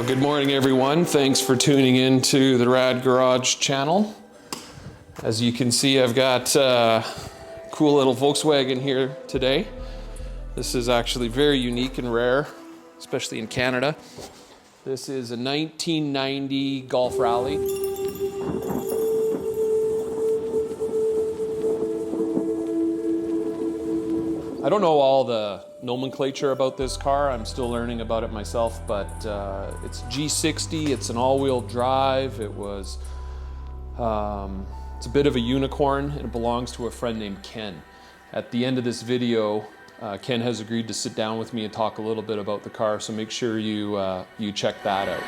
Good morning, everyone. Thanks for tuning in to the Rad Garage channel. As you can see, I've got a cool little Volkswagen here today. This is actually very unique and rare, especially in Canada. This is a 1990 Golf Rallye. I don't know all the nomenclature about this car. I'm still learning about it myself, but it's G60. It's an all-wheel drive. It was, it's a bit of a unicorn, and it belongs to a friend named Ken. At the end of this video, Ken has agreed to sit down with me and talk a little bit about the car, so make sure you check that out.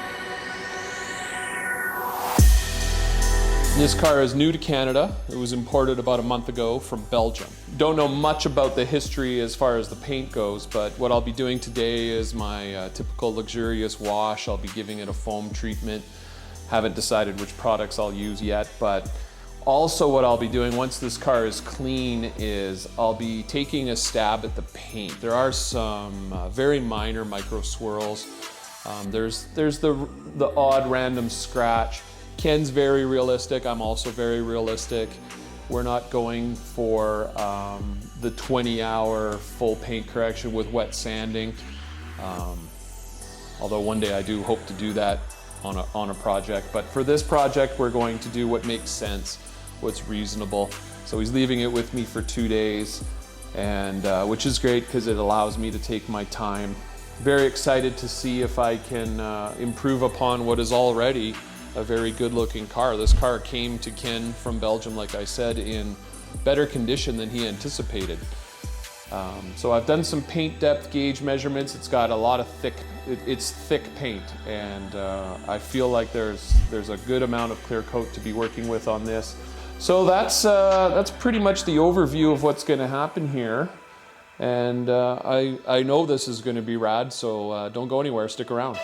This car is new to Canada. It was imported about a month ago from Belgium. Don't know much about the history as far as the paint goes, but what I'll be doing today is my typical luxurious wash. I'll be giving it a foam treatment. Haven't decided which products I'll use yet, but also what I'll be doing once this car is clean is I'll be taking a stab at the paint. There are some very minor micro swirls. There's the odd random scratch. Ken's very realistic. I'm also very realistic. We're not going for the 20-hour full paint correction with wet sanding. Although one day I do hope to do that on a project. But for this project, we're going to do what makes sense, what's reasonable. So he's leaving it with me for 2 days, and which is great because it allows me to take my time. Very excited to see if I can improve upon what is already a very good looking car. This car came to Ken from Belgium, like I said, in better condition than he anticipated. So I've done some paint depth gauge measurements. It's got a lot of it's thick paint, and I feel like there's a good amount of clear coat to be working with on this. So that's pretty much the overview of what's going to happen here. And I know this is going to be rad, so don't go anywhere, stick around.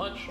Lunch.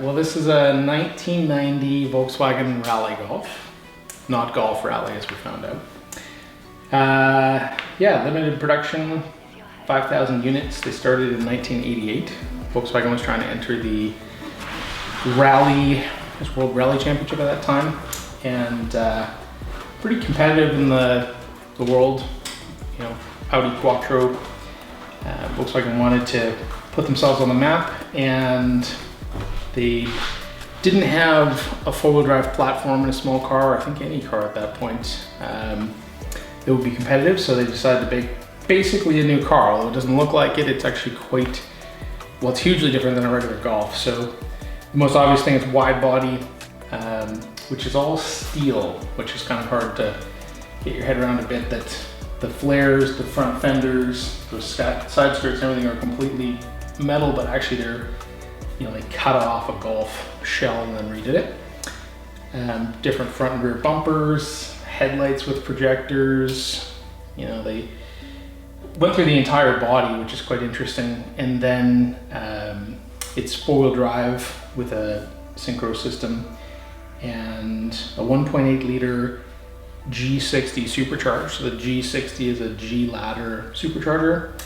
Well, this is a 1990 Volkswagen Rallye Golf. Not Golf Rallye, as we found out. Yeah, limited production, 5,000 units. They started in 1988. Volkswagen was trying to enter the Rallye, World Rally Championship at that time, and pretty competitive in the world. You know, Audi Quattro. Volkswagen wanted to put themselves on the map, and they didn't have a four-wheel drive platform in a small car, I think any car at that point. It would be competitive, so they decided to make basically a new car. Although it doesn't look like it, it's actually quite, well, it's hugely different than a regular Golf. So the most obvious thing is wide body, which is all steel, which is kind of hard to get your head around a bit, that the flares, the front fenders, the side skirts, everything are completely metal, but actually they're, you know, they cut off a Golf shell and then redid it. Different front and rear bumpers, headlights with projectors. You know, they went through the entire body, which is quite interesting. And then it's four-wheel drive with a synchro system and a 1.8 liter G60 supercharged. So the G60 is a G ladder supercharger.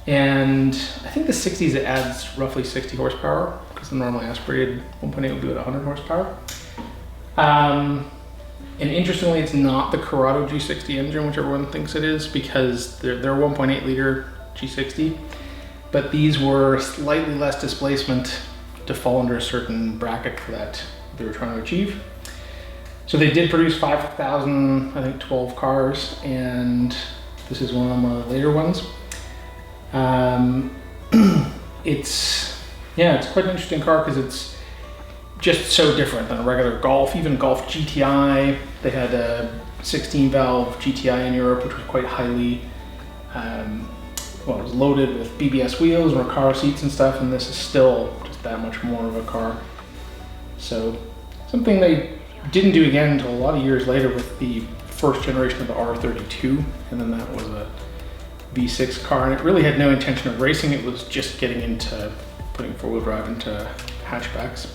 And I think the 60s, it adds roughly 60 horsepower, because the normally aspirated 1.8 would be about 100 horsepower. And interestingly, it's not the Corrado G60 engine, which everyone thinks it is, because they're 1.8 liter G60, but these were slightly less displacement to fall under a certain bracket that they were trying to achieve. So they did produce 5,000, I think 12 cars, and this is one of the later ones. It's quite an interesting car because it's just so different than a regular Golf. Even Golf GTI, they had a 16 valve GTI in Europe, which was quite highly, well, it was loaded with BBS wheels and Recaro seats and stuff, and this is still just that much more of a car. So something they didn't do again until a lot of years later with the first generation of the R32, and then that was a V6 car, and it really had no intention of racing. It was just getting into putting four-wheel drive into hatchbacks.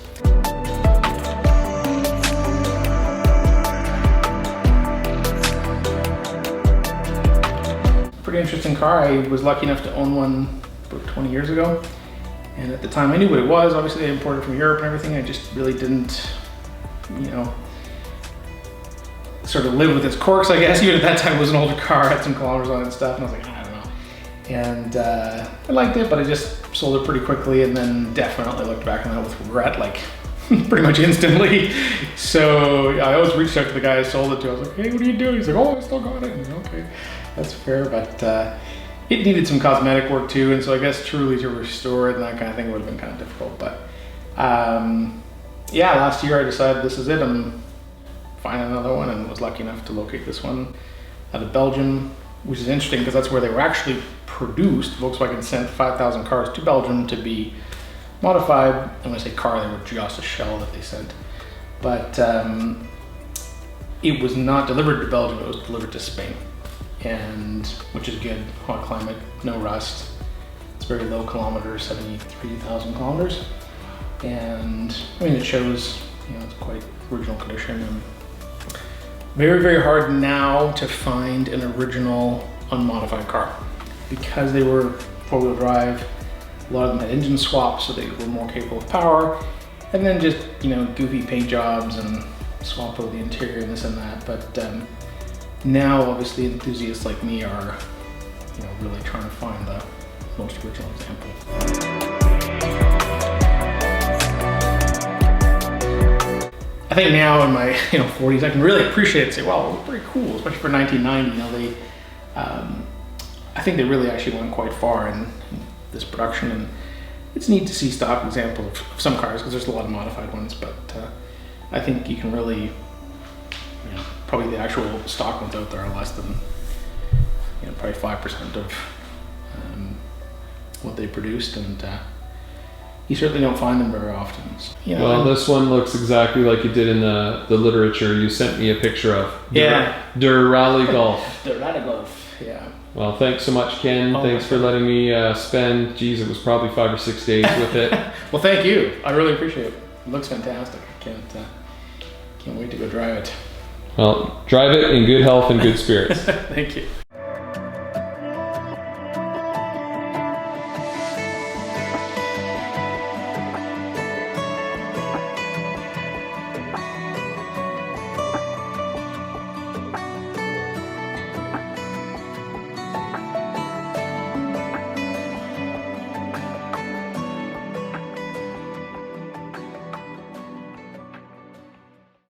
Pretty interesting car. I was lucky enough to own one about 20 years ago, and at the time I knew what it was. Obviously they imported from Europe and everything. I just really didn't, you know, sort of live with its quirks, I guess. Even at that time it was an older car, had some kilometers on it and stuff, and I was like, I don't know. And I liked it, but I just sold it pretty quickly, and then definitely looked back on that with regret, like pretty much instantly. So I always reached out to the guy I sold it to. I was like, hey, what are you doing? He's like, oh, I still got it. And I'm like, okay, that's fair, but it needed some cosmetic work too, and so I guess truly to restore it and that kind of thing would have been kind of difficult. But yeah, last year I decided this is it. I'm finding another one, and was lucky enough to locate this one out of Belgium, which is interesting because that's where they were actually produced. Volkswagen sent 5,000 cars to Belgium to be modified. And when I say car, they were just a shell that they sent. But it was not delivered to Belgium, it was delivered to Spain. And which is good, hot climate, no rust. It's very low kilometers, 73,000 kilometers. And I mean, it shows, you know, it's quite original condition. And very, very hard now to find an original unmodified car because they were four-wheel drive. A lot of them had engine swaps, so they were more capable of power, and then just, you know, goofy paint jobs and swap over the interior and this and that. But now, obviously, enthusiasts like me are, you know, really trying to find the most original example. I think now in my 40s, I can really appreciate it and say, wow, it was pretty cool, especially for 1990. You know, they, I think they really actually went quite far in this production, and it's neat to see stock examples of some cars because there's a lot of modified ones, but I think you can really, probably the actual stock ones out there are less than, probably 5% of what they produced, and you certainly don't find them very often. So, well, this one looks exactly like you did in the literature you sent me a picture of. Yeah. Der Rallye Golf. Der Rallye Golf, yeah. Well, thanks so much, Ken. Thanks for letting me spend, geez, it was probably 5 or 6 days with it. Well, thank you. I really appreciate it. It looks fantastic. I can't wait to go drive it. Well, drive it in good health and good spirits. Thank you.